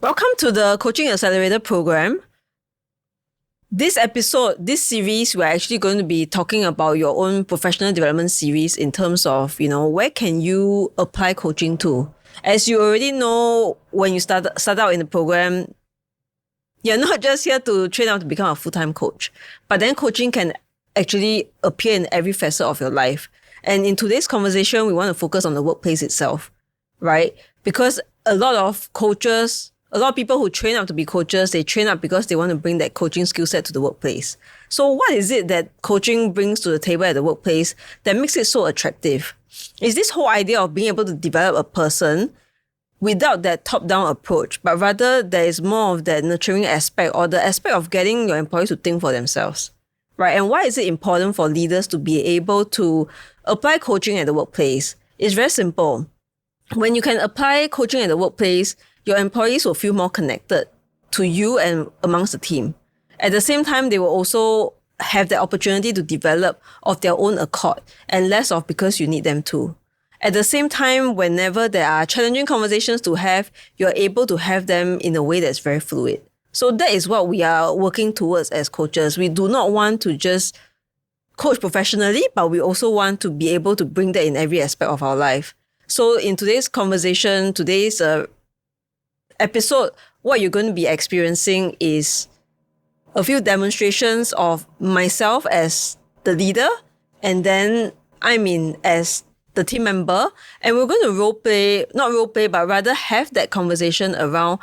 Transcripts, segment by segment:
Welcome to the Coaching Accelerator program. This series, we're actually going to be talking about your own professional development series in terms of, where can you apply coaching to? As you already know, when you start out in the program, you're not just here to train out to become a full-time coach, but then coaching can actually appear in every facet of your life. And in today's conversation, we want to focus on the workplace itself, right? Because a lot of people who train up to be coaches, they train up because they want to bring that coaching skill set to the workplace. So what is it that coaching brings to the table at the workplace that makes it so attractive? Is this whole idea of being able to develop a person without that top-down approach, but rather there is more of that nurturing aspect or the aspect of getting your employees to think for themselves, right? And why is it important for leaders to be able to apply coaching at the workplace? It's very simple. When you can apply coaching at the workplace, your employees will feel more connected to you and amongst the team. At the same time, they will also have the opportunity to develop of their own accord and less of because you need them to. At the same time, whenever there are challenging conversations to have, you're able to have them in a way that's very fluid. So that is what we are working towards as coaches. We do not want to just coach professionally, but we also want to be able to bring that in every aspect of our life. So in today's conversation, today's episode, what you're going to be experiencing is a few demonstrations of myself as the leader, and then as the team member, and we're going to not role play, but rather have that conversation around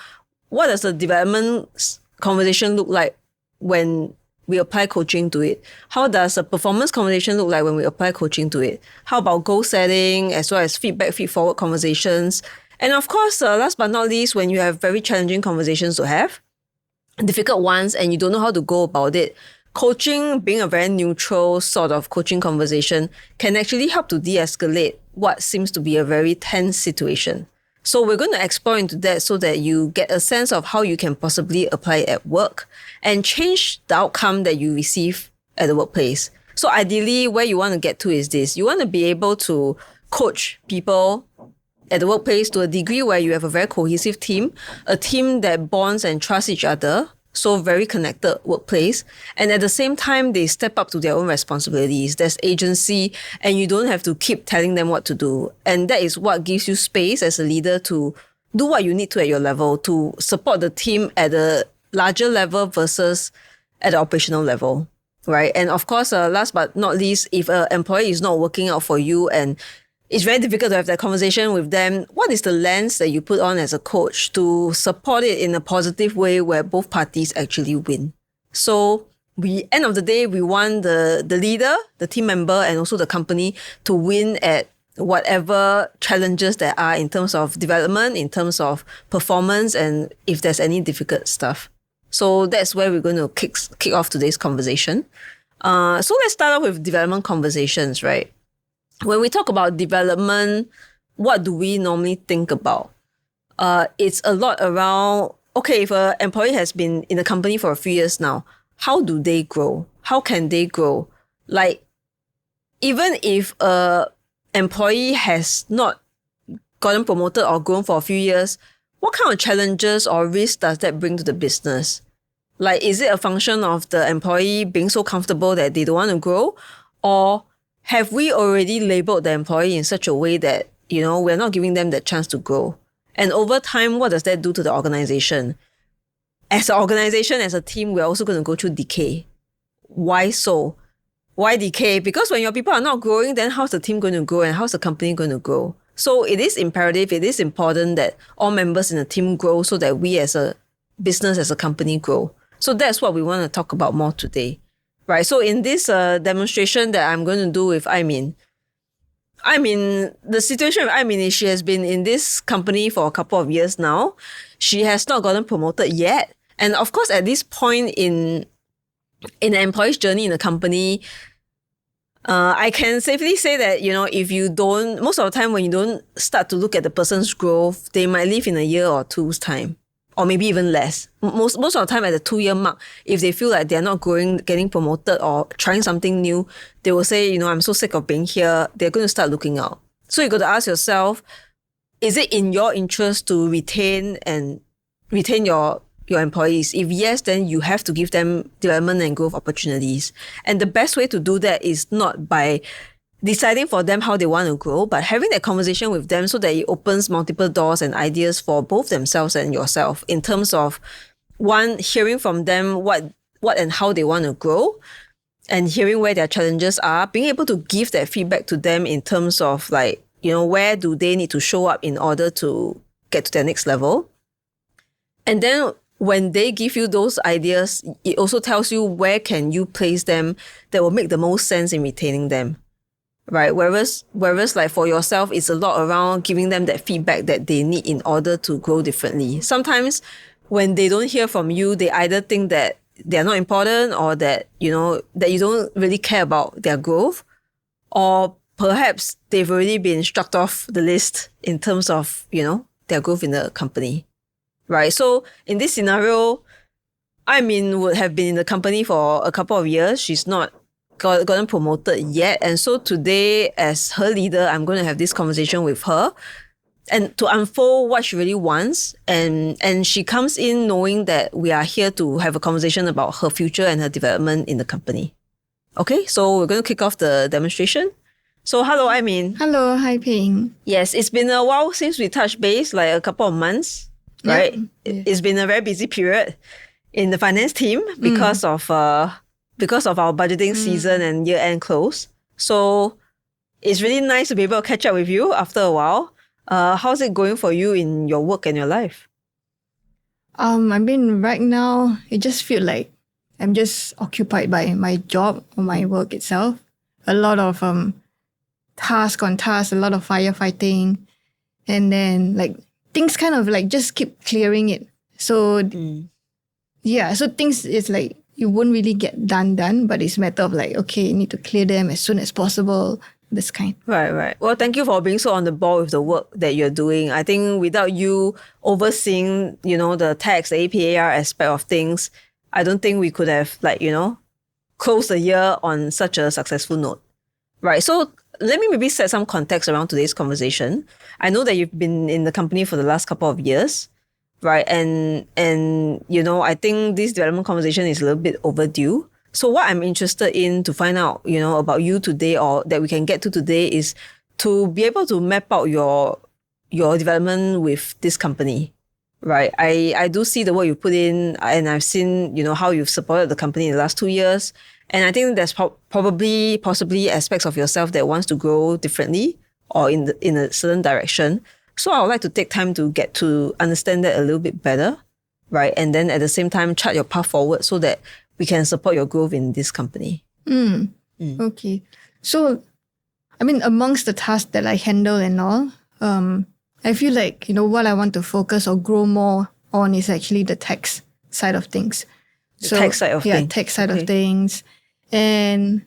what does the development conversation look like when we apply coaching to it? How does a performance conversation look like when we apply coaching to it? How about goal setting as well as feed-forward conversations? And of course, last but not least, when you have very challenging conversations to have, difficult ones, and you don't know how to go about it, coaching, being a very neutral sort of coaching conversation, can actually help to de-escalate what seems to be a very tense situation. So we're going to explore into that so that you get a sense of how you can possibly apply it at work and change the outcome that you receive at the workplace. So ideally, where you want to get to is this. You want to be able to coach people at the workplace to a degree where you have a very cohesive team, a team that bonds and trusts each other, so very connected workplace. And at the same time, they step up to their own responsibilities. There's agency, and you don't have to keep telling them what to do. And that is what gives you space as a leader to do what you need to at your level, to support the team at a larger level versus at the operational level, right? And of course, last but not least, if an employee is not working out for you and it's very difficult to have that conversation with them, what is the lens that you put on as a coach to support it in a positive way where both parties actually win? So end of the day, we want the leader, the team member, and also the company to win at whatever challenges there are in terms of development, in terms of performance, and if there's any difficult stuff. So that's where we're going to kick off today's conversation. So let's start off with development conversations, right? When we talk about development, what do we normally think about? It's a lot around, okay, if an employee has been in the company for a few years now, how do they grow? How can they grow? Like, even if an employee has not gotten promoted or grown for a few years, what kind of challenges or risks does that bring to the business? Like, is it a function of the employee being so comfortable that they don't want to grow? Or have we already labeled the employee in such a way that, we're not giving them that chance to grow? And over time, what does that do to the organization? As an organization, as a team, we're also going to go through decay. Why so? Why decay? Because when your people are not growing, then how's the team going to grow and how's the company going to grow? So it is imperative, it is important that all members in the team grow so that we as a business, as a company grow. So that's what we want to talk about more today. Right. So in this demonstration that I'm going to do with the situation with is she has been in this company for a couple of years now. She has not gotten promoted yet. And of course, at this point in an employee's journey in the company, I can safely say that, if you don't, most of the time when you don't start to look at the person's growth, they might leave in a year or two's time. Or maybe even less. Most of the time at the 2-year mark, if they feel like they're not growing, getting promoted or trying something new, they will say, I'm so sick of being here. They're going to start looking out. So you got to ask yourself, is it in your interest to retain and retain your employees? If yes, then you have to give them development and growth opportunities. And the best way to do that is not by deciding for them how they want to grow, but having that conversation with them so that it opens multiple doors and ideas for both themselves and yourself in terms of, one, hearing from them what and how they want to grow, and hearing where their challenges are, being able to give that feedback to them in terms of like, where do they need to show up in order to get to their next level. And then when they give you those ideas, it also tells you where can you place them that will make the most sense in retaining them, right? Whereas like for yourself, it's a lot around giving them that feedback that they need in order to grow differently. Sometimes when they don't hear from you, they either think that they're not important, or that, that you don't really care about their growth, or perhaps they've already been struck off the list in terms of, their growth in the company, right? So in this scenario, would have been in the company for a couple of years. She's not gotten promoted yet. And so today, as her leader, I'm going to have this conversation with her and to unfold what she really wants. And she comes in knowing that we are here to have a conversation about her future and her development in the company. Okay, so we're going to kick off the demonstration. So hello, Hello, hi Ping. Yes, it's been a while since we touched base, like a couple of months, right? Yeah. It's been a very busy period in the finance team because of our budgeting season and year-end close. So it's really nice to be able to catch up with you after a while. How's it going for you in your work and your life? Right now, it just feels like I'm just occupied by my job or my work itself. A lot of task on task, a lot of firefighting, and then like things kind of like just keep clearing it. So so things is like you won't really get done, but it's a matter of like, okay, you need to clear them as soon as possible. This kind. Right. Well, thank you for being so on the ball with the work that you're doing. I think without you overseeing, the tax, the APAR aspect of things, I don't think we could have closed the year on such a successful note. Right. So let me maybe set some context around today's conversation. I know that you've been in the company for the last couple of years, right? And I think this development conversation is a little bit overdue. So what I'm interested in to find out, about you today, or that we can get to today, is to be able to map out your development with this company, right? I do see the work you put in, and I've seen, how you've supported the company in the last 2 years. And I think there's possibly aspects of yourself that wants to grow differently or in a certain direction. So I would like to take time to get to understand that a little bit better, right? And then at the same time, chart your path forward so that we can support your growth in this company. Okay. So, amongst the tasks that I handle and all, I feel like, what I want to focus or grow more on is actually the tax side of things. Tax side of things. And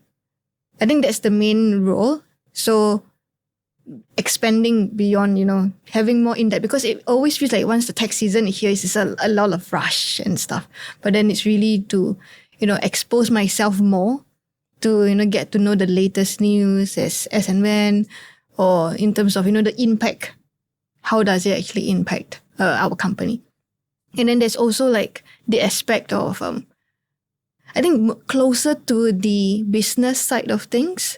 I think that's the main role. So expanding beyond, having more in depth, because it always feels like once the tax season is here, it's a lot of rush and stuff. But then it's really to, expose myself more to, get to know the latest news as and when, or in terms of, the impact. How does it actually impact our company? And then there's also like the aspect of, I think closer to the business side of things.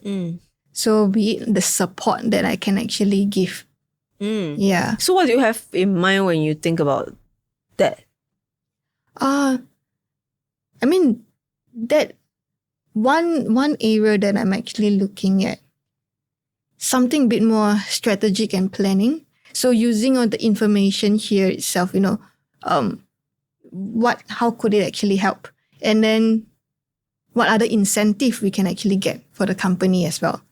So be it the support that I can actually give. Yeah. So what do you have in mind when you think about that? That one area that I'm actually looking at, something a bit more strategic and planning. So using all the information here itself, how could it actually help? And then what other incentive we can actually get for the company as well.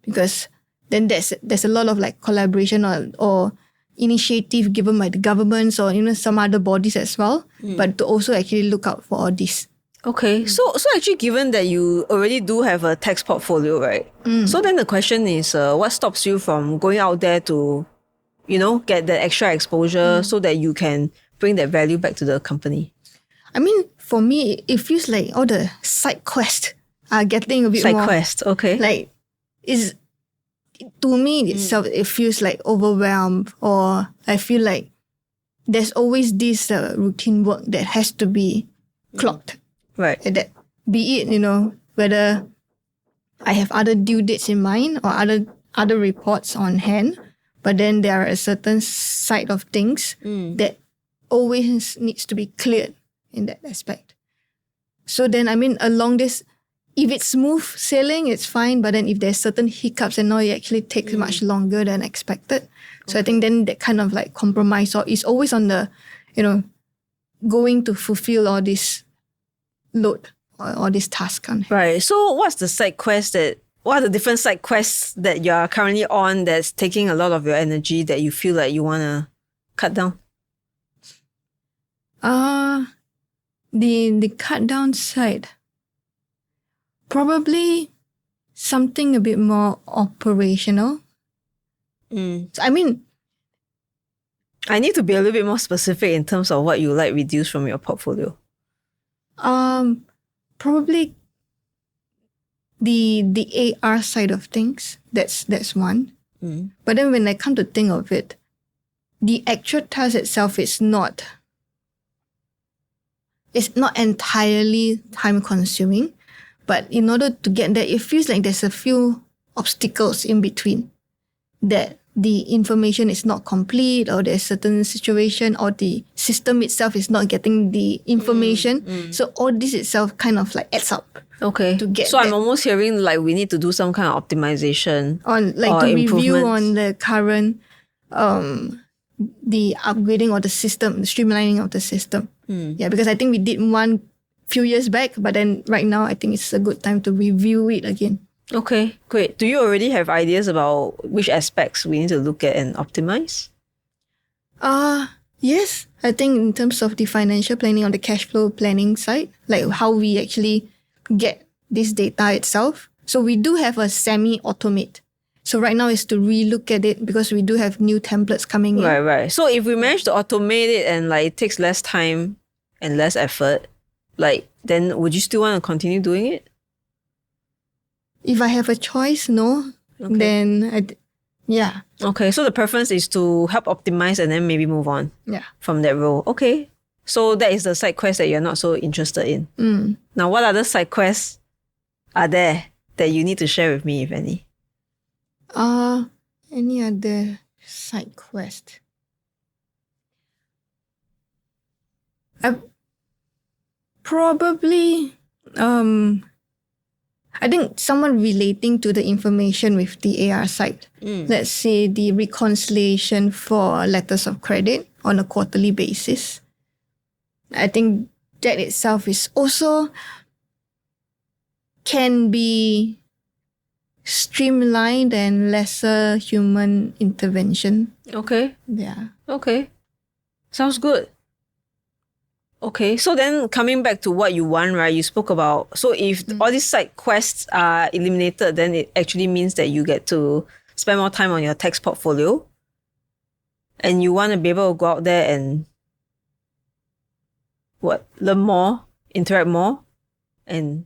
Because then there's a lot of like collaboration or initiative given by the governments or, some other bodies as well. But to also actually look out for all this. Okay. So actually, given that you already do have a tax portfolio, right? So then the question is, what stops you from going out there to, get that extra exposure so that you can bring that value back to the company? For me, it feels like all the side quests are getting a bit more... Side quest, okay. Like, to me itself, it feels like overwhelmed, or I feel like there's always this routine work that has to be clocked. Right. That, be it, whether I have other due dates in mind or other reports on hand, but then there are a certain side of things that always needs to be cleared in that aspect. So then, along this, if it's smooth sailing, it's fine. But then if there's certain hiccups and all, it actually takes much longer than expected. So I think then that kind of like compromise or is always on the, going to fulfill all this load or all this task on. Right. So what are the different side quests that you are currently on that's taking a lot of your energy that you feel like you want to cut down? The cut down side, probably something a bit more operational. So, I need to be a little bit more specific in terms of what you like reduce from your portfolio. Probably the AR side of things. That's one. But then when I come to think of it, the actual task itself is not entirely time consuming. But in order to get there, it feels like there's a few obstacles in between. That the information is not complete, or there's certain situation, or the system itself is not getting the information. So all this itself kind of like adds up. Okay. To get so I'm almost hearing like we need to do some kind of optimization on like or to review improvements. on the current the upgrading of the system, the streamlining of the system. Yeah, because I think we did one few years back, but then right now I think it's a good time to review it again. Okay, great. Do you already have ideas about which aspects we need to look at and optimize? Yes. I think in terms of the financial planning on the cash flow planning side, like how we actually get this data itself. So we do have a semi-automate. So right now is to relook at it because we do have new templates coming in. Right. So if we manage to automate it and like it takes less time and less effort, like then would you still want to continue doing it? If I have a choice, no. Okay. Then, yeah. Okay, so the preference is to help optimize and then maybe move on from that role. Okay, so that is the side quest that you're not so interested in. Now, what other side quests are there that you need to share with me, if any? Any other side quest? Probably, I think someone relating to the information with the AR side. Let's say the reconciliation for letters of credit on a quarterly basis. I think that itself is also can be streamlined and lesser human intervention. Okay. Yeah. Okay. Sounds good. Okay, so then coming back to what you want, right? You spoke about, so if all these side quests are eliminated, then it actually means that you get to spend more time on your tax portfolio and you want to be able to go out there and learn more, interact more, and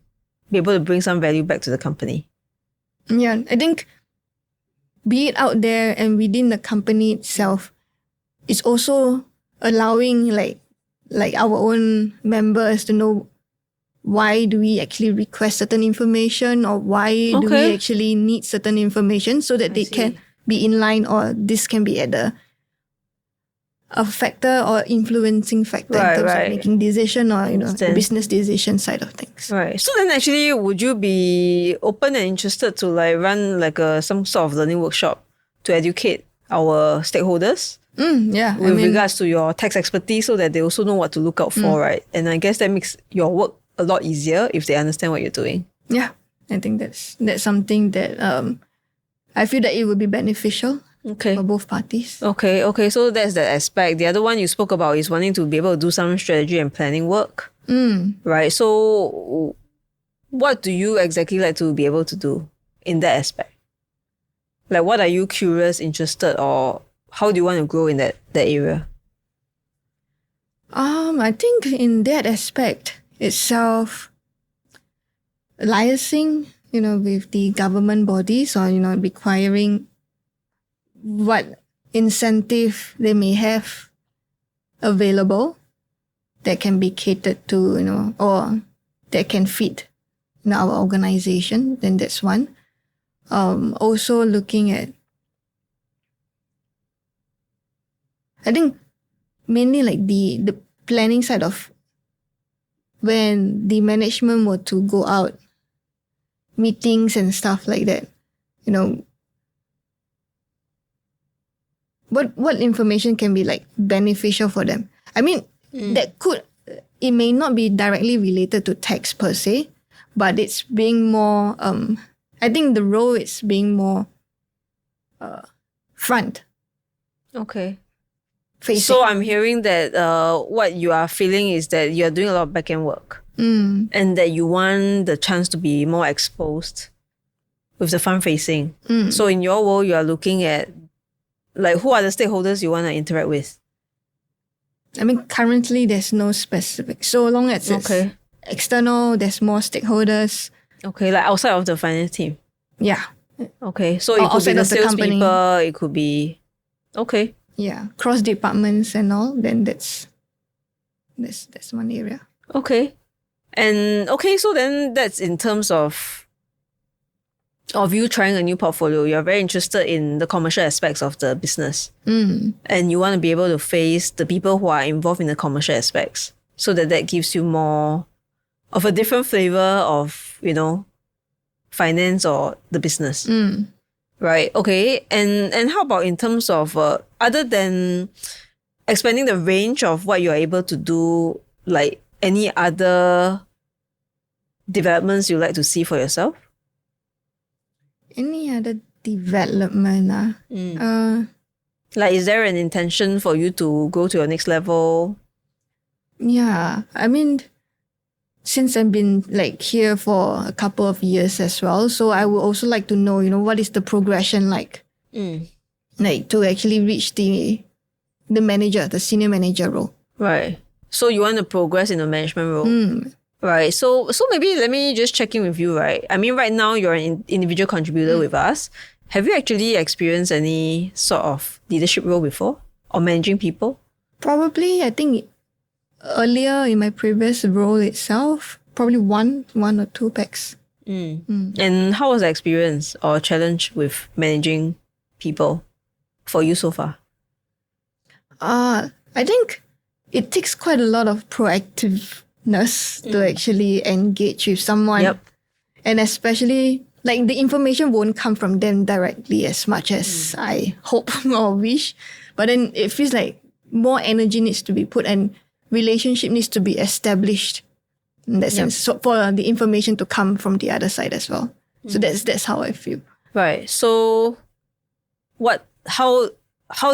be able to bring some value back to the company. Yeah, I think be it out there and within the company itself, it's also allowing like our own members to know why do we actually request certain information or why do we actually need certain information so that they can be in line or this can be at a factor or influencing factor in terms of making decision or the business decision side of things. Right. So then actually would you be open and interested to like run like some sort of learning workshop to educate our stakeholders? Yeah. With regards to your tax expertise so that they also know what to look out for, right? And I guess that makes your work a lot easier if they understand what you're doing. Yeah. I think that's something that I feel that it would be beneficial for both parties. Okay. So that's the aspect. The other one you spoke about is wanting to be able to do some strategy and planning work. Right. So what do you exactly like to be able to do in that aspect? Like what are you curious, interested, or how do you want to grow in that area? I think in that aspect itself, liaising, with the government bodies or, requiring what incentive they may have available that can be catered to, or that can fit in our organization, then that's one. Also looking at, I think mainly like the planning side of when the management were to go out, meetings and stuff like that, what information can be like beneficial for them. I mean, it may not be directly related to tax per se, but it's being more, I think the role is being more front Okay. facing. So I'm hearing that what you are feeling is that you're doing a lot of back-end work and that you want the chance to be more exposed with the front-facing. So in your role, you are looking at like who are the stakeholders you want to interact with? I mean, currently there's no specific. So long as it's external, there's more stakeholders. Okay, like outside of the finance team. Yeah. Okay, so it could be the salespeople, it could be... Okay. Yeah, cross departments and all, then that's one area. Okay. And okay, so then that's in terms of you trying a new portfolio. You're very interested in the commercial aspects of the business. And you want to be able to face the people who are involved in the commercial aspects so that gives you more of a different flavor of, finance or the business. Right. Okay. And how about in terms of, other than expanding the range of what you're able to do, like any other developments you like to see for yourself? Any other development? Like, is there an intention for you to go to your next level? Yeah. I mean, since I've been like here for a couple of years as well, so I would also like to know, what is the progression like? Like to actually reach the manager, the senior manager role. Right. So you want to progress in the management role. Right. So maybe let me just check in with you, right? I mean, right now you're an individual contributor with us. Have you actually experienced any sort of leadership role before or managing people? Probably, I think earlier in my previous role itself, probably one or two packs. And how was the experience or challenge with managing people for you so far? I think it takes quite a lot of proactiveness to actually engage with someone. And especially, like, the information won't come from them directly as much as I hope or wish. But then it feels like more energy needs to be put and relationship needs to be established in that sense. So for the information to come from the other side as well. So that's how I feel. Right. So how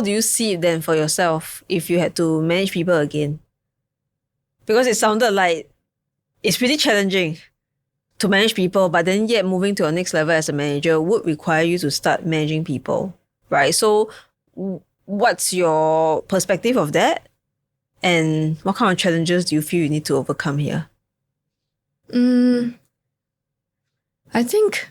do you see it then for yourself if you had to manage people again? Because it sounded like it's pretty challenging to manage people, but then yet moving to a next level as a manager would require you to start managing people, right? So what's your perspective of that? And what kind of challenges do you feel you need to overcome here? I think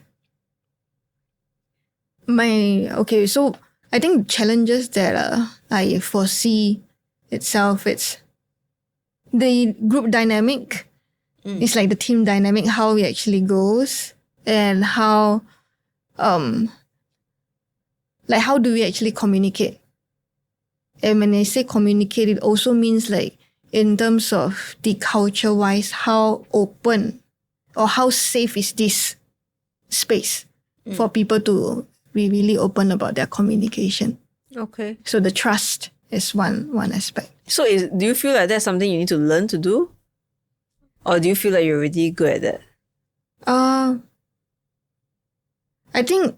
so I think challenges that I foresee itself, it's the group dynamic. It's like the team dynamic, how it actually goes and how do we actually communicate? And when I say communicate, it also means like in terms of the culture wise, how open or how safe is this space for people to be really open about their communication. Okay. So the trust is one aspect. So do you feel like that's something you need to learn to do? Or do you feel like you're already good at that? I think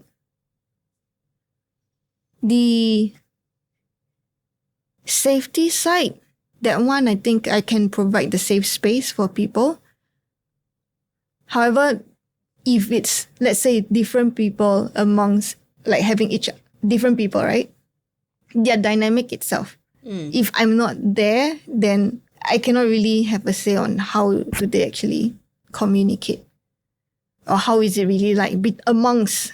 the safety side, that one, I think I can provide the safe space for people. However, if it's, let's say, different people amongst, like having different people, right? Their dynamic itself. If I'm not there, then I cannot really have a say on how do they actually communicate. Or how is it really like amongst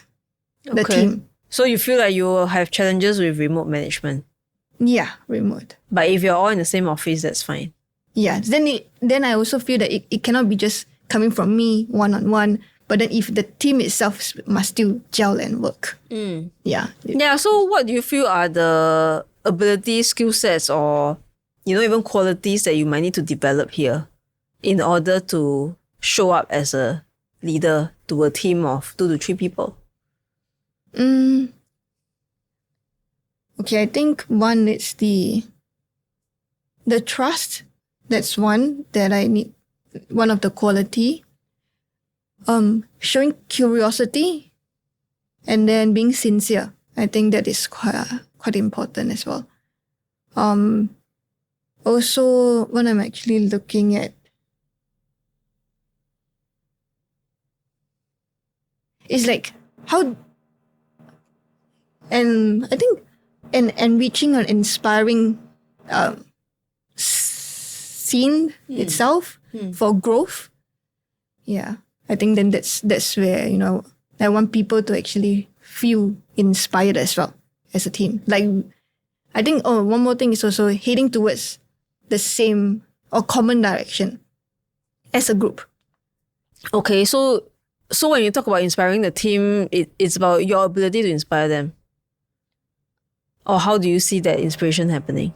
the team. So you feel like you will have challenges with remote management? Yeah, remote. But if you're all in the same office, that's fine. Yeah. Then I also feel that it cannot be just coming from me one-on-one, but then if the team itself must still gel and work. Yeah. Yeah, so what do you feel are the abilities, skill sets, or, even qualities that you might need to develop here in order to show up as a leader to a team of 2 to 3 people? Okay, I think one is the trust. That's one that I need. One of the quality. Showing curiosity, and then being sincere. I think that is quite important as well. Also, what I'm actually looking at is like how, and I think an enriching or inspiring scene itself for growth. Yeah, I think then that's where I want people to actually feel inspired as well as a team. Like, I think one more thing is also heading towards the same or common direction as a group. Okay, so when you talk about inspiring the team, it's about your ability to inspire them. Or how do you see that inspiration happening?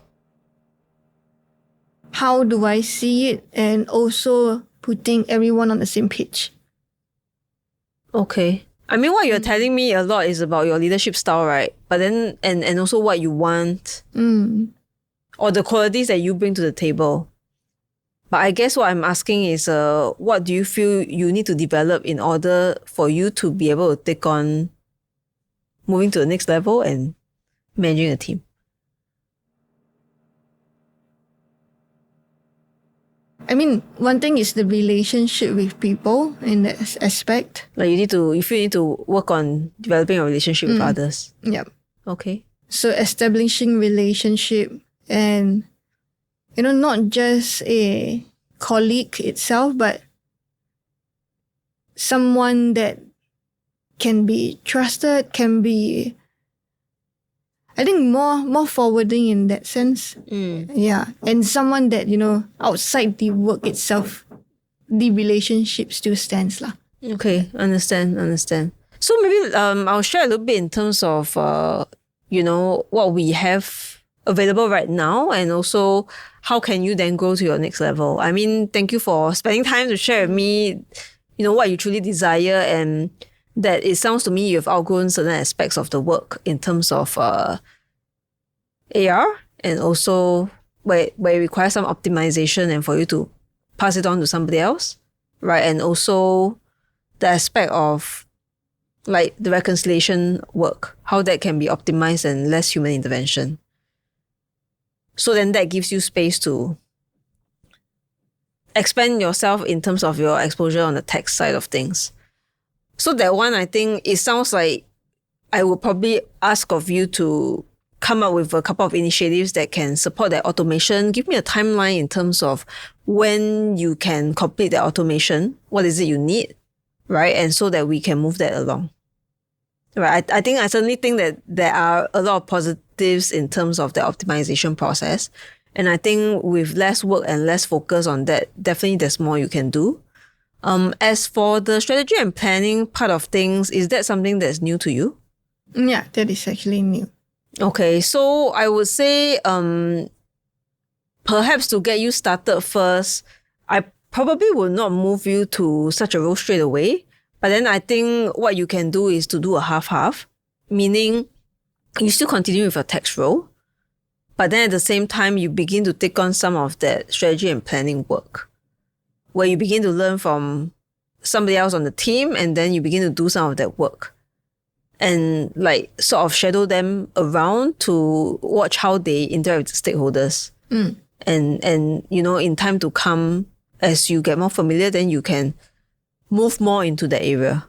How do I see it? And also putting everyone on the same page. Okay. I mean, what you're telling me a lot is about your leadership style, right? But then, and also what you want, or the qualities that you bring to the table. But I guess what I'm asking is, what do you feel you need to develop in order for you to be able to take on moving to the next level and managing a team? I mean, one thing is the relationship with people in that aspect. Like you feel you need to work on developing a relationship with others. Yeah. Okay. So establishing relationship and, not just a colleague itself, but someone that can be trusted, can be, I think more forwarding in that sense. Yeah. And someone that, outside the work itself, the relationship still stands lah. Okay, understand. So maybe I'll share a little bit in terms of what we have available right now, and also how can you then grow to your next level. I mean, thank you for spending time to share with me, what you truly desire, and that it sounds to me you've outgrown certain aspects of the work in terms of AR, and also where it requires some optimization and for you to pass it on to somebody else, right? And also the aspect of like the reconciliation work, how that can be optimized and less human intervention. So then that gives you space to expand yourself in terms of your exposure on the tech side of things. So that one, I think it sounds like I would probably ask of you to come up with a couple of initiatives that can support that automation. Give me a timeline in terms of when you can complete the automation. What is it you need, right? And so that we can move that along. Right. I certainly think that there are a lot of positives in terms of the optimization process. And I think with less work and less focus on that, definitely there's more you can do. As for the strategy and planning part of things, is that something that's new to you? Yeah, that is actually new. Okay, so I would say perhaps to get you started first, I probably will not move you to such a role straight away. But then I think what you can do is to do a half-half, meaning you still continue with your tax role, but then at the same time, you begin to take on some of that strategy and planning work, where you begin to learn from somebody else on the team, and then you begin to do some of that work and like sort of shadow them around to watch how they interact with the stakeholders. And in time to come, as you get more familiar, then you can move more into the area.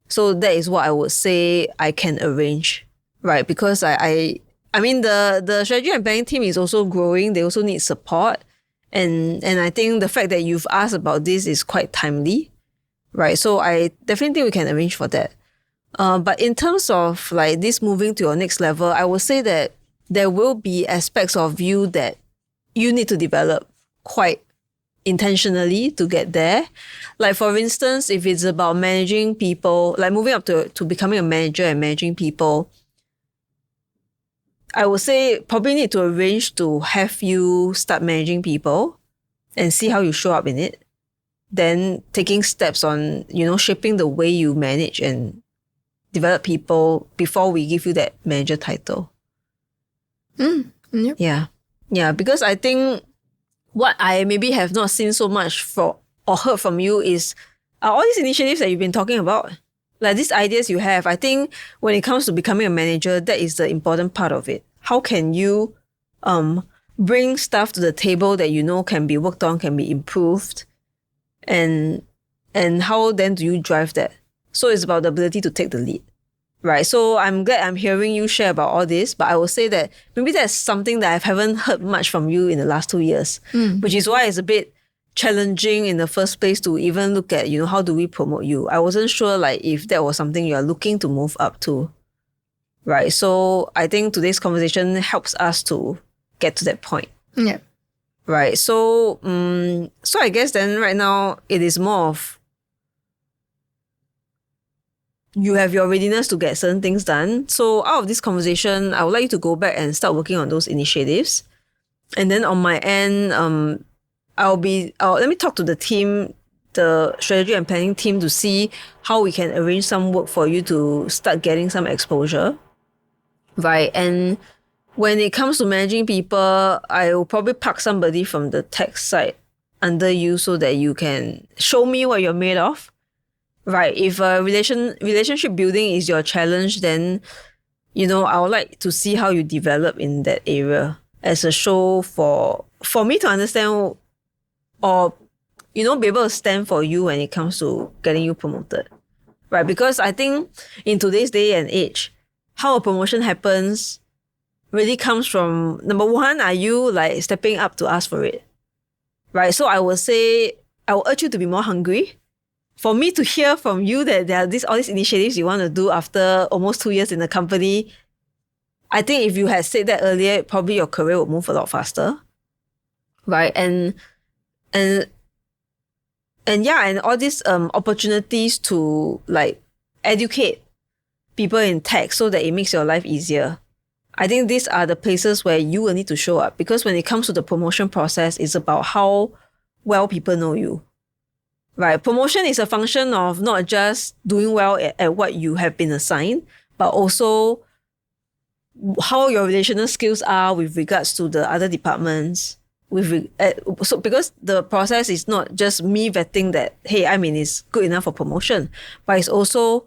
So that is what I would say I can arrange, right? Because I mean, the strategy and planning team is also growing. They also need support. And I think the fact that you've asked about this is quite timely, right? So I definitely think we can arrange for that. But in terms of like this moving to your next level, I would say that there will be aspects of you that you need to develop quite intentionally to get there. Like for instance, if it's about managing people, like moving up to becoming a manager and managing people, I would say probably need to arrange to have you start managing people and see how you show up in it. Then taking steps on, shaping the way you manage and develop people before we give you that manager title. Yep. Yeah, because I think what I maybe have not seen so much or heard from you is all these initiatives that you've been talking about. Like these ideas you have, I think when it comes to becoming a manager, that is the important part of it. How can you bring stuff to the table that can be worked on, can be improved, and how then do you drive that? So it's about the ability to take the lead, right? So I'm glad I'm hearing you share about all this, but I will say that maybe that's something that I haven't heard much from you in the last 2 years, which is why it's a bit challenging in the first place to even look at, how do we promote you? I wasn't sure like if that was something you're looking to move up to, right? So I think today's conversation helps us to get to that point. Yeah. Right. So, so I guess then right now it is more of you have your readiness to get certain things done. So out of this conversation, I would like you to go back and start working on those initiatives. And then on my end, let me talk to the team, the strategy and planning team, to see how we can arrange some work for you to start getting some exposure. Right. And when it comes to managing people, I will probably park somebody from the tech side under you so that you can show me what you're made of. Right. If relationship building is your challenge, then, I would like to see how you develop in that area as a show for me to understand or, be able to stand for you when it comes to getting you promoted. Right. Because I think in today's day and age, how a promotion happens really comes from, number one, are you like stepping up to ask for it? Right. So I will urge you to be more hungry. For me to hear from you that there are all these initiatives you want to do after almost 2 years in the company, I think if you had said that earlier, probably your career would move a lot faster. Right. And all these opportunities to like educate people in tech so that it makes your life easier. I think these are the places where you will need to show up, because when it comes to the promotion process, it's about how well people know you. Right. Promotion is a function of not just doing well at what you have been assigned, but also how your relational skills are with regards to the other departments. So because the process is not just me vetting that, hey, is good enough for promotion, but it's also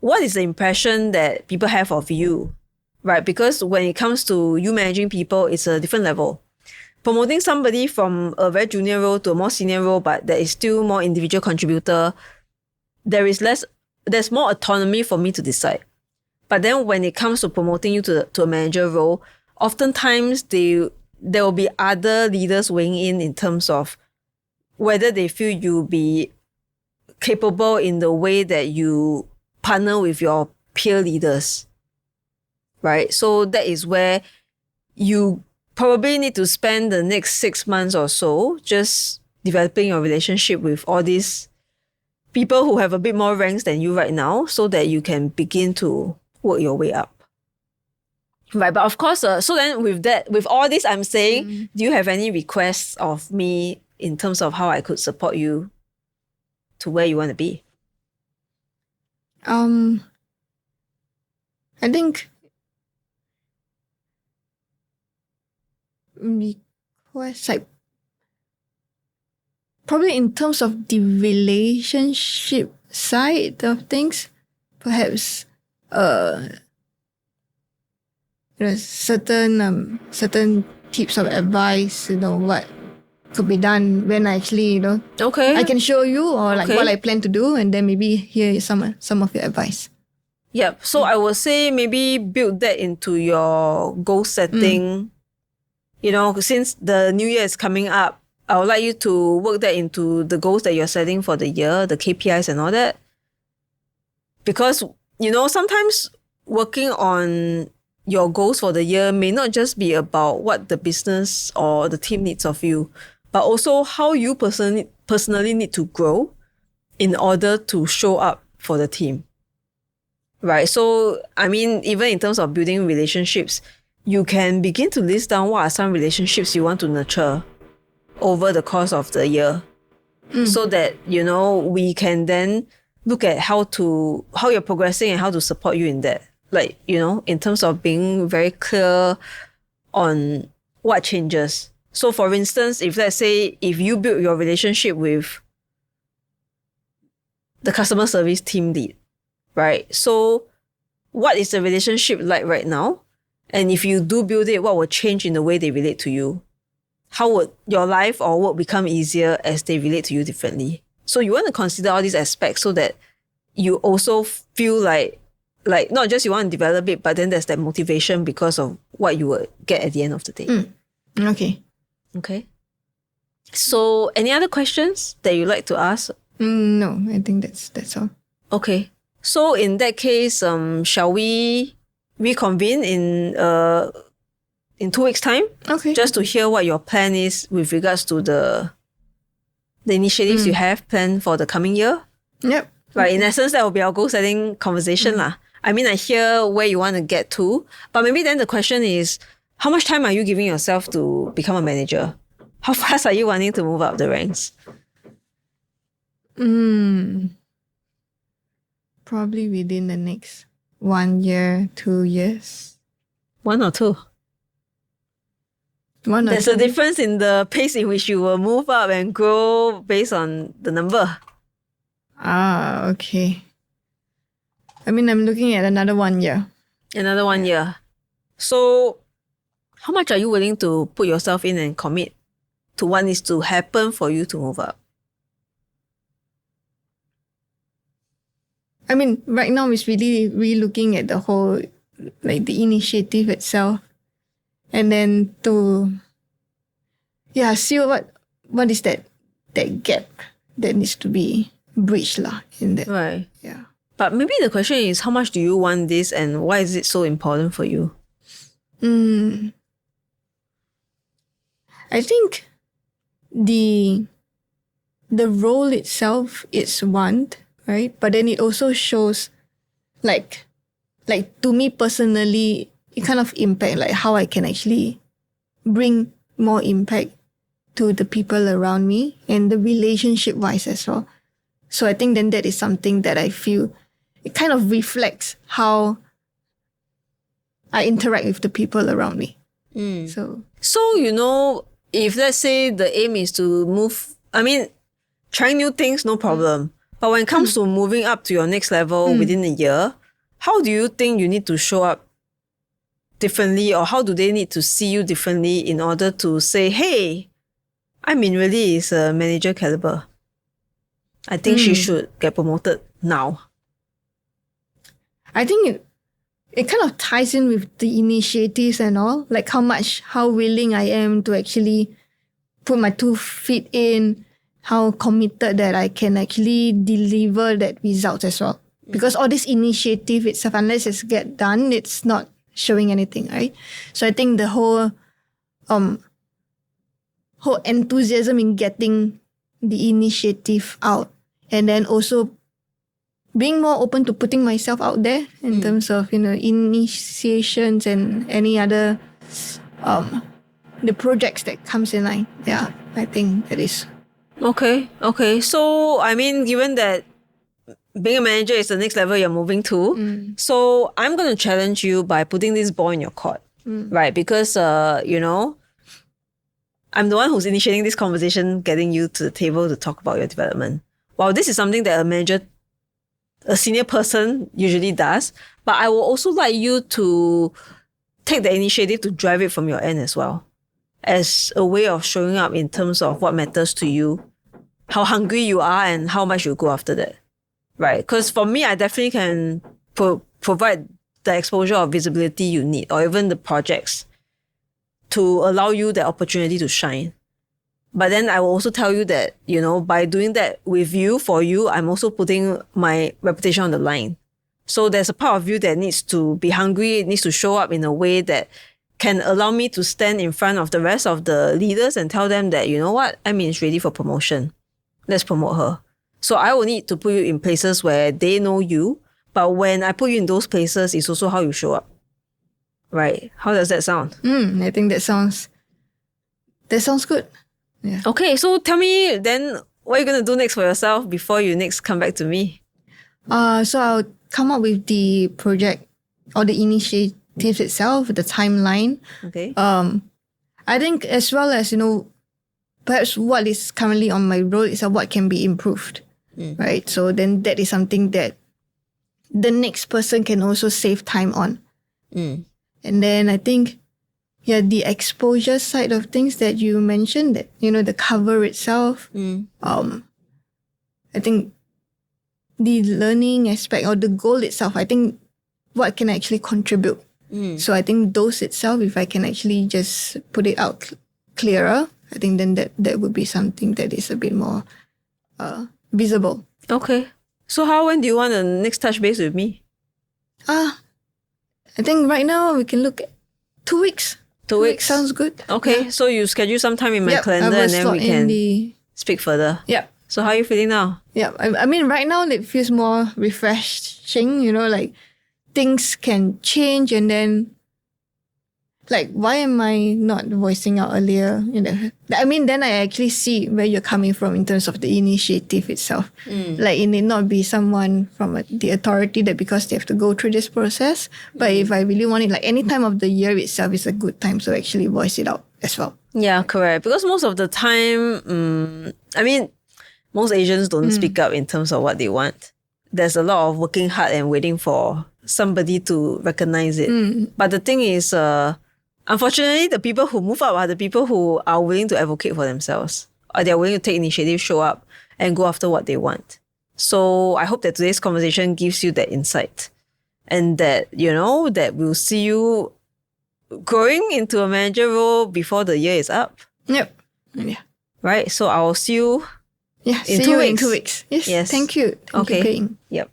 what is the impression that people have of you, right? Because when it comes to you managing people, it's a different level. Promoting somebody from a very junior role to a more senior role, but that is still more individual contributor, there's more autonomy for me to decide. But then when it comes to promoting you to a manager role, oftentimes there will be other leaders weighing in terms of whether they feel you'll be capable in the way that you partner with your peer leaders, right? So that is where you probably need to spend the next 6 months or so just developing your relationship with all these people who have a bit more ranks than you right now, so that you can begin to work your way up. Right, but of course, so then with all this I'm saying, do you have any requests of me in terms of how I could support you to where you want to be? I think request, like probably in terms of the relationship side of things, perhaps certain tips of advice, what could be done when I actually, Okay. I can show you, or like what I plan to do, and then maybe here is some of your advice. Yep. So I would say maybe build that into your goal setting. Since the new year is coming up, I would like you to work that into the goals that you're setting for the year, the KPIs and all that. Because, sometimes working on your goals for the year may not just be about what the business or the team needs of you, but also how you personally need to grow in order to show up for the team. Right. So, I mean, even in terms of building relationships, you can begin to list down what are some relationships you want to nurture over the course of the year, so that, we can then look at how you're progressing and how to support you in that. Like, in terms of being very clear on what changes. So for instance, if let's say, if you build your relationship with the customer service team lead, right? So what is the relationship like right now? And if you do build it, what will change in the way they relate to you? How would your life or work become easier as they relate to you differently? So you want to consider all these aspects so that you also feel like not just you want to develop it, but then there's that motivation because of what you would get at the end of the day. Okay. Okay. So any other questions that you'd like to ask? No, I think that's all. Okay. So in that case, shall we reconvene in 2 weeks' time? Okay. Just to hear what your plan is with regards to the initiatives you have planned for the coming year. Yep. Right. In essence, that will be our goal setting conversation lah. I mean, I hear where you want to get to, but maybe then the question is, how much time are you giving yourself to become a manager? How fast are you wanting to move up the ranks? Probably within the next 1 year, 2 years. 1 or 2? There's a difference in the pace in which you will move up and grow based on the number. Ah, okay. I mean, I'm looking at another 1 year. Another 1 year. So how much are you willing to put yourself in and commit to what needs to happen for you to move up? I mean, right now it's really looking at the whole, like the initiative itself. And then to, see what is that gap that needs to be bridged lah in that. Right. Yeah. But maybe the question is, how much do you want this and why is it so important for you? I think the role itself is one, right? But then it also shows like to me personally, it kind of impact like how I can actually bring more impact to the people around me and the relationship wise as well. So I think then that is something that I feel it kind of reflects how I interact with the people around me. So if let's say the aim is to move, I mean, trying new things, no problem. But when it comes to moving up to your next level within a year, how do you think you need to show up differently, or how do they need to see you differently in order to say, hey, I mean, really is a manager caliber. I think she should get promoted now. I think it kind of ties in with the initiatives and all, like how willing I am to actually put my 2 feet in, how committed that I can actually deliver that result as well. Because all this initiative itself, unless it's get done, it's not showing anything, right? So I think the whole enthusiasm in getting the initiative out, and then also being more open to putting myself out there in terms of, initiations and any other the projects that comes in line. Yeah, I think that is. Okay. So, I mean, given that being a manager is the next level you're moving to, so I'm going to challenge you by putting this ball in your court, right? Because, I'm the one who's initiating this conversation, getting you to the table to talk about your development. Well, this is something that a senior person usually does, but I will also like you to take the initiative to drive it from your end as well, as a way of showing up in terms of what matters to you, how hungry you are, and how much you go after that, right? Because for me, I definitely can provide the exposure or visibility you need, or even the projects to allow you the opportunity to shine. But then I will also tell you that, by doing that with you, for you, I'm also putting my reputation on the line. So there's a part of you that needs to be hungry, it needs to show up in a way that can allow me to stand in front of the rest of the leaders and tell them that, you know what, is ready for promotion. Let's promote her. So I will need to put you in places where they know you. But when I put you in those places, it's also how you show up. Right? How does that sound? I think that sounds good. Yeah. Okay, so tell me then, what are you going to do next for yourself before you next come back to me? So I'll come up with the project or the initiative itself, the timeline. Okay. I think as well as, perhaps what is currently on my road is what can be improved. Right? So then that is something that the next person can also save time on. And then I think, the exposure side of things that you mentioned, that, the cover itself, I think the learning aspect or the goal itself, I think what can actually contribute. So I think those itself, if I can actually just put it out clearer, I think then that would be something that is a bit more visible. Okay. So when do you want to next touch base with me? I think right now we can look at 2 weeks. 2 weeks? Sounds good. Okay, Yeah. so you schedule some time in my calendar and then we can speak further. Yeah. So how are you feeling now? Yeah. I mean, right now it feels more refreshing, like things can change and then like, why am I not voicing out earlier? I mean, then I actually see where you're coming from in terms of the initiative itself. Like, it need not be someone from the authority that because they have to go through this process. But if I really want it, like any time of the year itself is a good time to actually voice it out as well. Yeah, correct. Because most of the time, most Asians don't speak up in terms of what they want. There's a lot of working hard and waiting for somebody to recognize it. But the thing is, unfortunately, the people who move up are the people who are willing to advocate for themselves. Or they're willing to take initiative, show up, and go after what they want. So I hope that today's conversation gives you that insight. And that, that we'll see you growing into a manager role before the year is up. Yep. Yeah. Right? So I'll see you see you in 2 weeks. Yes. Thank you. Thank you, Ying. Yep.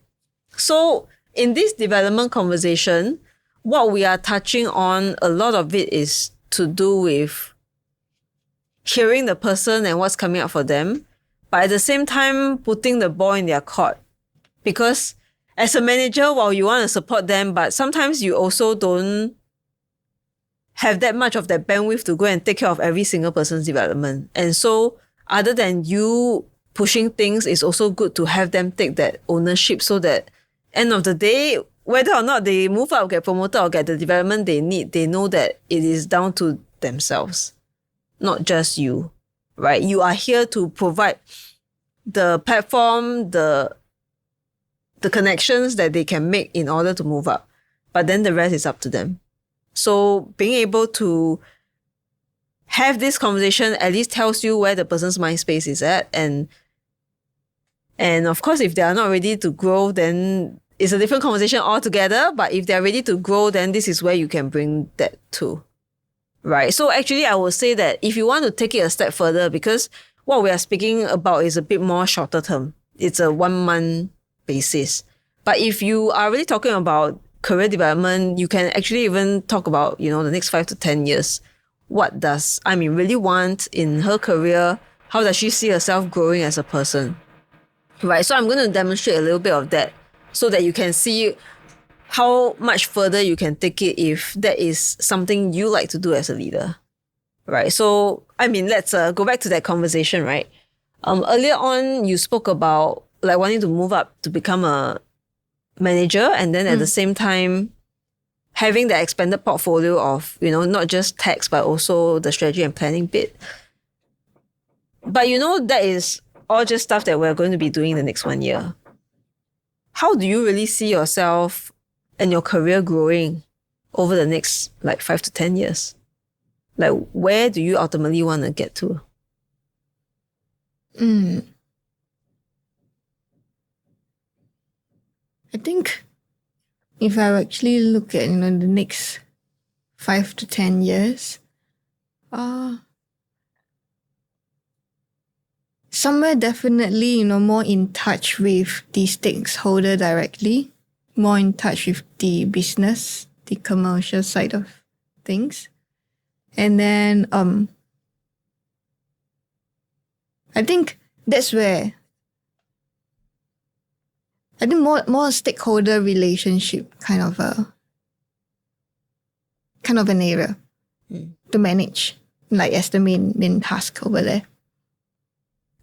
So in this development conversation, what we are touching on, a lot of it is to do with hearing the person and what's coming up for them, but at the same time, putting the ball in their court. Because as a manager, while you want to support them, but sometimes you also don't have that much of that bandwidth to go and take care of every single person's development. And so other than you pushing things, it's also good to have them take that ownership so that end of the day, whether or not they move up, get promoted, or get the development they need, they know that it is down to themselves, not just you, right? You are here to provide the platform, the connections that they can make in order to move up. But then the rest is up to them. So being able to have this conversation at least tells you where the person's mind space is at. And of course, if they are not ready to grow, then it's a different conversation altogether. But if they're ready to grow, then this is where you can bring that to. Right. So actually, I would say that if you want to take it a step further, because what we are speaking about is a bit more shorter term. It's a 1 month basis. But if you are really talking about career development, you can actually even talk about, the next 5 to 10 years. What does Amy really want in her career? How does she see herself growing as a person? Right. So I'm going to demonstrate a little bit of that so that you can see how much further you can take it if that is something you like to do as a leader. Right. So, let's go back to that conversation, right? Earlier on, you spoke about like wanting to move up to become a manager, and then at the same time, having the expanded portfolio of, not just tax, but also the strategy and planning bit. But that is all just stuff that we're going to be doing in the next 1 year. How do you really see yourself and your career growing over the next 5 to 10 years? Like, where do you ultimately want to get to? I think if I actually look at, the next 5 to 10 years, somewhere definitely, more in touch with the stakeholder directly. more in touch with the business, the commercial side of things. And then I think that's where I think more stakeholder relationship kind of an area to manage, like as the main task over there.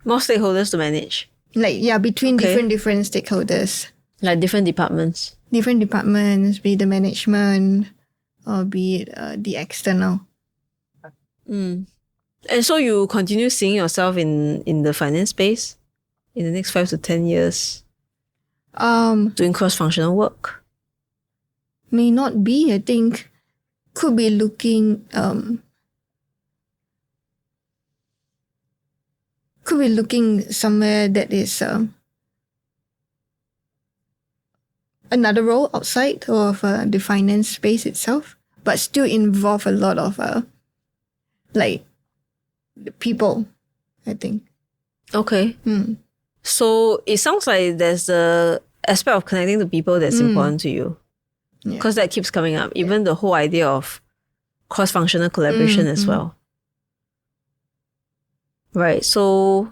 More stakeholders to manage. Like between Okay. different stakeholders. Like different departments. Different departments, be it the management or be it the external. And so you continue seeing yourself in the finance space in the next 5 to 10 years doing cross-functional work? May not be. I think could be looking somewhere that is another role outside of the finance space itself, but still involve a lot of like the people, I think. Okay. So it sounds like there's the aspect of connecting to people that's important to you. Yeah. Because that keeps coming up. Even the whole idea of cross-functional collaboration as well. Right. So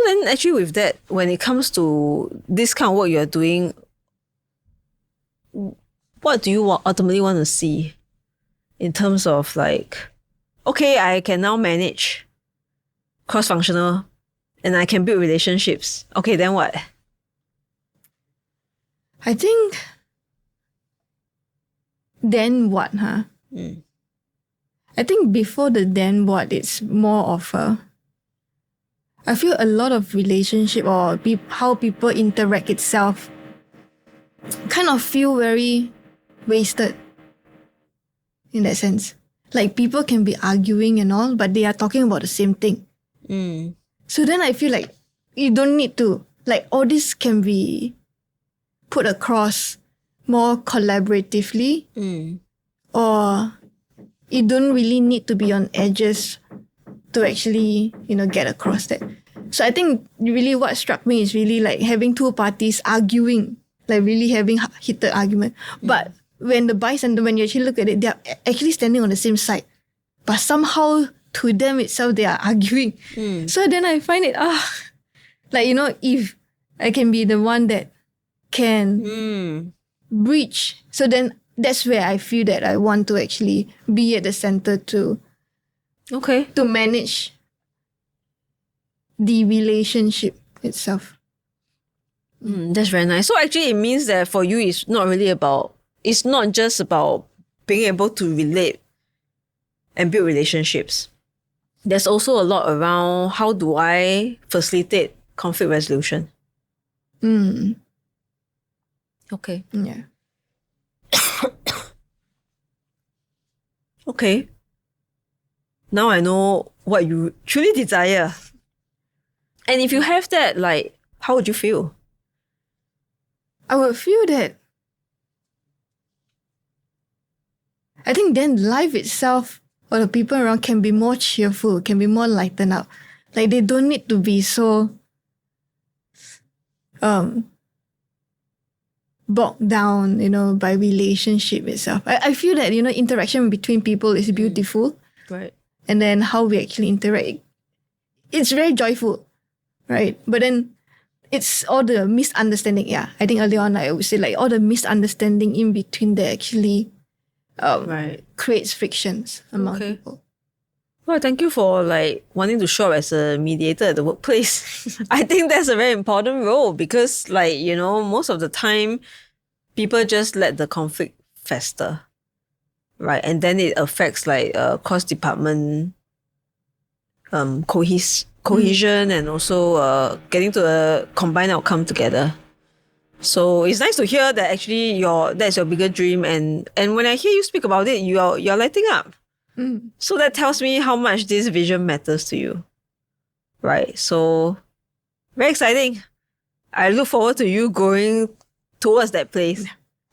then actually with that, when it comes to this kind of work you're doing, what do you ultimately want to see in terms of like, okay, I can now manage cross-functional and I can build relationships. Okay, then what? I think then what, huh? I think before the then what, it's more of I feel a lot of relationship or how people interact itself kind of feel very wasted in that sense. Like people can be arguing and all, but they are talking about the same thing. So then I feel like you don't need to, like all this can be put across more collaboratively or you don't really need to be on edges to actually, get across that. So I think really what struck me is really like having two parties arguing, like really having heated argument. But when when you actually look at it, they're actually standing on the same side. But somehow to them itself, they are arguing. So then I find it, if I can be the one that can breach, so then that's where I feel that I want to actually be at the center to manage the relationship itself. That's very nice. So actually it means that for you it's not just about being able to relate and build relationships. There's also a lot around how do I facilitate conflict resolution. Okay. Yeah. Okay. Now I know what you truly desire. And if you have that, like, how would you feel? I would feel that I think then life itself or the people around can be more cheerful, can be more lightened up. Like they don't need to be so bogged down, by relationship itself. I feel that, interaction between people is beautiful. Right. And then how we actually interact, it's very joyful, right? But then it's all the misunderstanding. Yeah, I think earlier on I would say like all the misunderstanding in between that actually creates frictions among people. Well, thank you for like wanting to show up as a mediator at the workplace. I think that's a very important role because like, most of the time people just let the conflict fester. Right. And then it affects like cross-department cohesion and also getting to a combined outcome together. So it's nice to hear that actually that's your bigger dream and when I hear you speak about it, you're lighting up. So that tells me how much this vision matters to you. Right. So very exciting. I look forward to you going towards that place.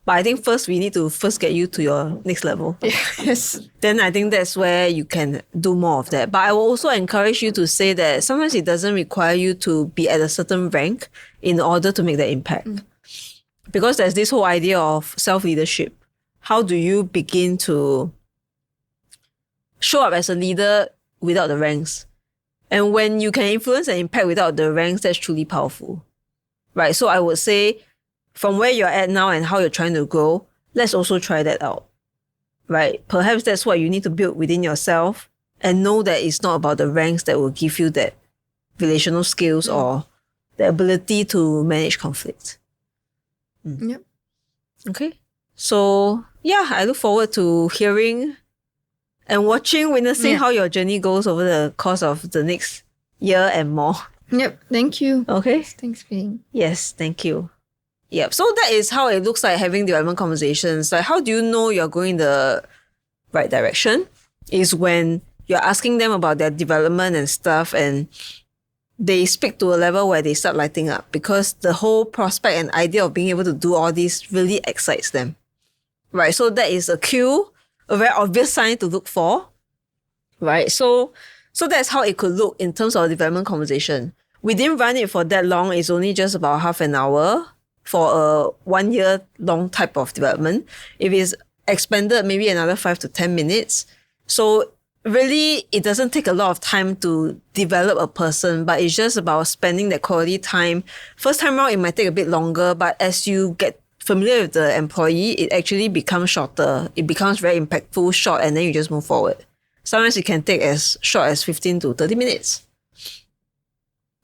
But I think first we need to get you to your next level. Yes. Then I think that's where you can do more of that. But I will also encourage you to say that sometimes it doesn't require you to be at a certain rank in order to make that impact. Because there's this whole idea of self-leadership. How do you begin to show up as a leader without the ranks? And when you can influence and impact without the ranks, that's truly powerful, right? So I would say from where you're at now and how you're trying to grow, let's also try that out, right? Perhaps that's what you need to build within yourself and know that it's not about the ranks that will give you that relational skills or the ability to manage conflict. Yep. Okay. So yeah, I look forward to hearing and witnessing how your journey goes over the course of the next year and more. Yep. Thank you. Okay. Thanks, Ying. Yes, thank you. Yep. So that is how it looks like having development conversations. Like, how do you know you're going the right direction? Is when you're asking them about their development and stuff, and they speak to a level where they start lighting up, because the whole prospect and idea of being able to do all this really excites them. Right. So that is a cue, a very obvious sign to look for. Right. So that's how it could look in terms of a development conversation. We didn't run it for that long. It's only just about half an hour for a 1 year long type of development. If it's expanded, maybe another 5 to 10 minutes. So really, it doesn't take a lot of time to develop a person, but it's just about spending that quality time. First time around, it might take a bit longer, but as you get familiar with the employee, it actually becomes shorter. It becomes very impactful, short, and then you just move forward. Sometimes it can take as short as 15 to 30 minutes.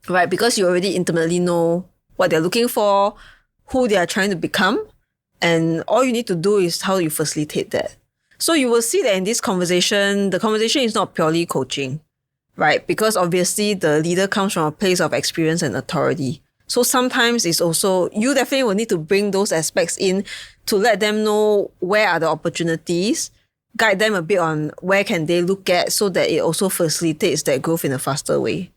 Right? Because you already intimately know what they're looking for, who they are trying to become, and all you need to do is how you facilitate that. So you will see that in this conversation, the conversation is not purely coaching, right? Because obviously the leader comes from a place of experience and authority. So sometimes it's also, you definitely will need to bring those aspects in to let them know where are the opportunities, guide them a bit on where can they look at, so that it also facilitates that growth in a faster way,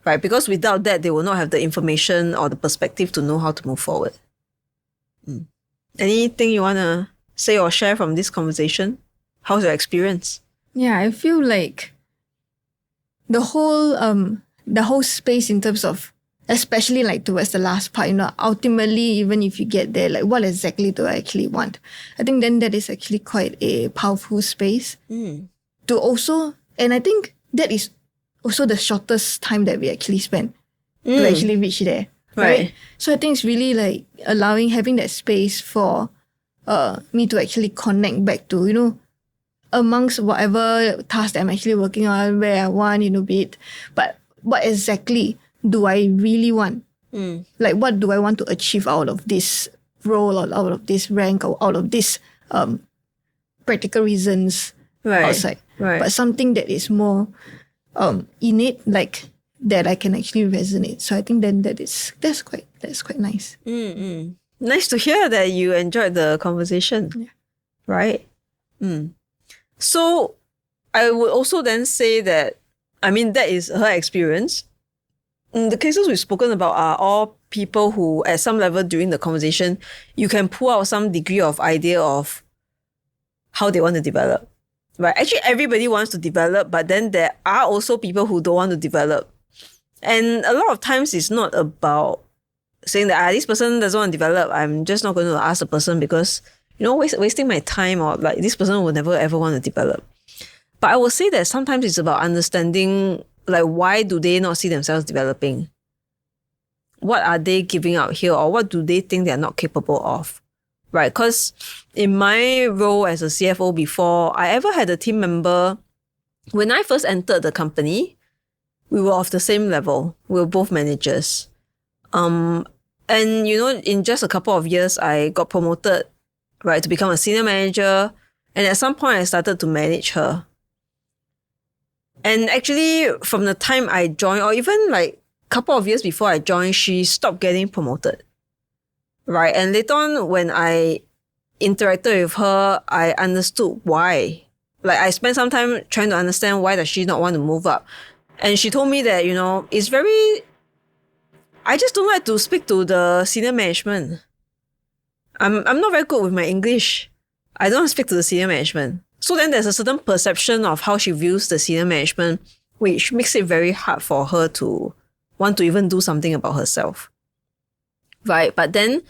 right? Because without that, they will not have the information or the perspective to know how to move forward. Anything you want to say or share from this conversation? How's your experience? Yeah, I feel like the whole space in terms of, especially like towards the last part, ultimately, even if you get there, like what exactly do I actually want? I think then that is actually quite a powerful space to also, and I think that is also the shortest time that we actually spend to actually reach there. Right. So I think it's really like having that space for me to actually connect back to, amongst whatever task that I'm actually working on, where I want, be it, but what exactly do I really want? Like, what do I want to achieve out of this role, or out of this rank, or out of this practical reasons outside? Right. But something that is more innate, like that I can actually resonate. So I think then that's quite nice. Nice to hear that you enjoyed the conversation. Yeah. Right? So I would also then say that, that is her experience. The cases we've spoken about are all people who, at some level during the conversation, you can pull out some degree of idea of how they want to develop. Right? Actually, everybody wants to develop, but then there are also people who don't want to develop. And a lot of times it's not about saying that this person doesn't want to develop, I'm just not going to ask the person because, wasting my time, or like this person will never ever want to develop. But I will say that sometimes it's about understanding, like, why do they not see themselves developing? What are they giving out here, or what do they think they're not capable of? Right? Because in my role as a CFO before, I ever had a team member, when I first entered the company, we were of the same level. We were both managers. And, in just a couple of years, I got promoted, right, to become a senior manager. And at some point, I started to manage her. And actually, from the time I joined, or even like a couple of years before I joined, she stopped getting promoted, right? And later on, when I interacted with her, I understood why. Like, I spent some time trying to understand why does she not want to move up. And she told me that, it's very... I just don't like to speak to the senior management. I'm not very good with my English. I don't speak to the senior management. So then there's a certain perception of how she views the senior management, which makes it very hard for her to want to even do something about herself. Right? But then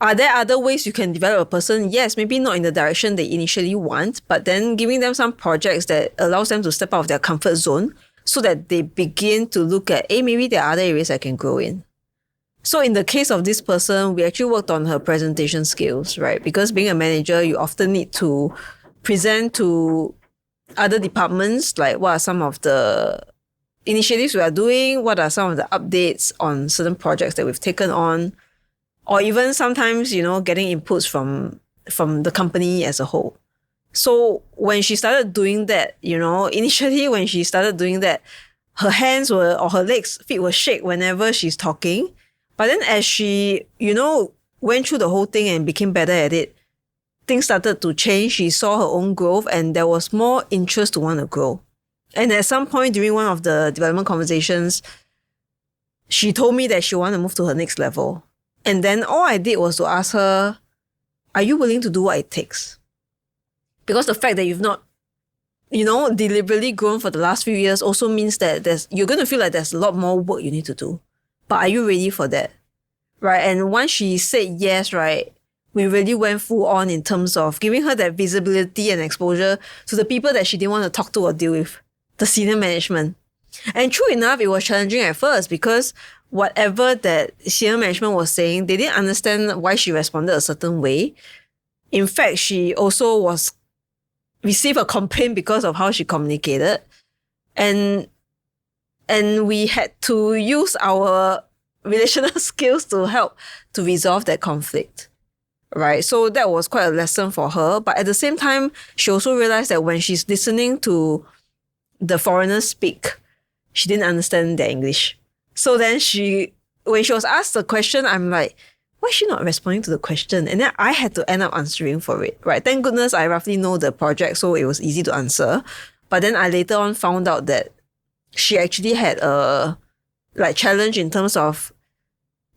Are there other ways you can develop a person? Yes, maybe not in the direction they initially want, but then giving them some projects that allows them to step out of their comfort zone so that they begin to look at, hey, maybe there are other areas I can grow in. So in the case of this person, we actually worked on her presentation skills, right? Because being a manager, you often need to present to other departments, like what are some of the initiatives we are doing, what are some of the updates on certain projects that we've taken on, or even sometimes, getting inputs from the company as a whole. So when she started doing that, initially when she started doing that, her hands or her legs, feet will shake whenever she's talking. But then as she, went through the whole thing and became better at it, things started to change. She saw her own growth and there was more interest to want to grow. And at some point during one of the development conversations, she told me that she wanted to move to her next level. And then all I did was to ask her, are you willing to do what it takes? Because the fact that you've not, deliberately grown for the last few years also means that you're going to feel like there's a lot more work you need to do. But are you ready for that? Right? And once she said yes, right, we really went full on in terms of giving her that visibility and exposure to the people that she didn't want to talk to or deal with, the senior management. And true enough, it was challenging at first because whatever that senior management was saying, they didn't understand why she responded a certain way. In fact, she also received a complaint because of how she communicated. And we had to use our relational skills to help to resolve that conflict. Right. So that was quite a lesson for her. But at the same time, she also realized that when she's listening to the foreigners speak, she didn't understand their English. So then when she was asked the question, I'm like, why is she not responding to the question? And then I had to end up answering for it. Right. Thank goodness I roughly know the project, so it was easy to answer. But then I later on found out that she actually had a challenge in terms of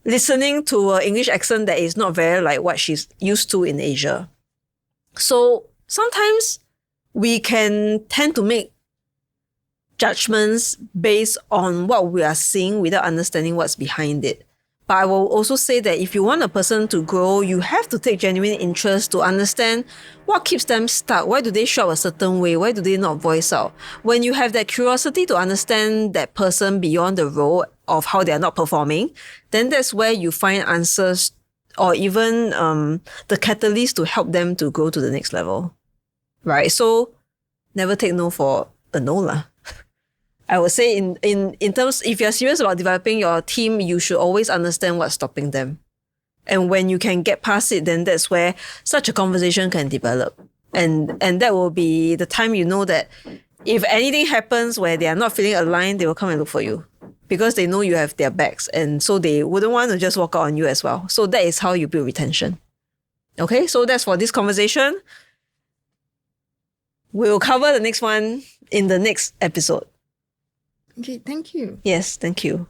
listening to an English accent that is not very like what she's used to in Asia. So sometimes we can tend to make judgments based on what we are seeing without understanding what's behind it. But I will also say that if you want a person to grow, you have to take genuine interest to understand what keeps them stuck. Why do they show up a certain way? Why do they not voice out? When you have that curiosity to understand that person beyond the role of how they are not performing, then that's where you find answers or even the catalyst to help them to go to the next level. Right? So never take no for a no lah. I would say in terms, if you're serious about developing your team, you should always understand what's stopping them. And when you can get past it, then that's where such a conversation can develop. And that will be the time you know that if anything happens where they are not feeling aligned, they will come and look for you because they know you have their backs. And so they wouldn't want to just walk out on you as well. So that is how you build retention. Okay, so that's for this conversation. We'll cover the next one in the next episode. Okay, thank you. Yes, thank you.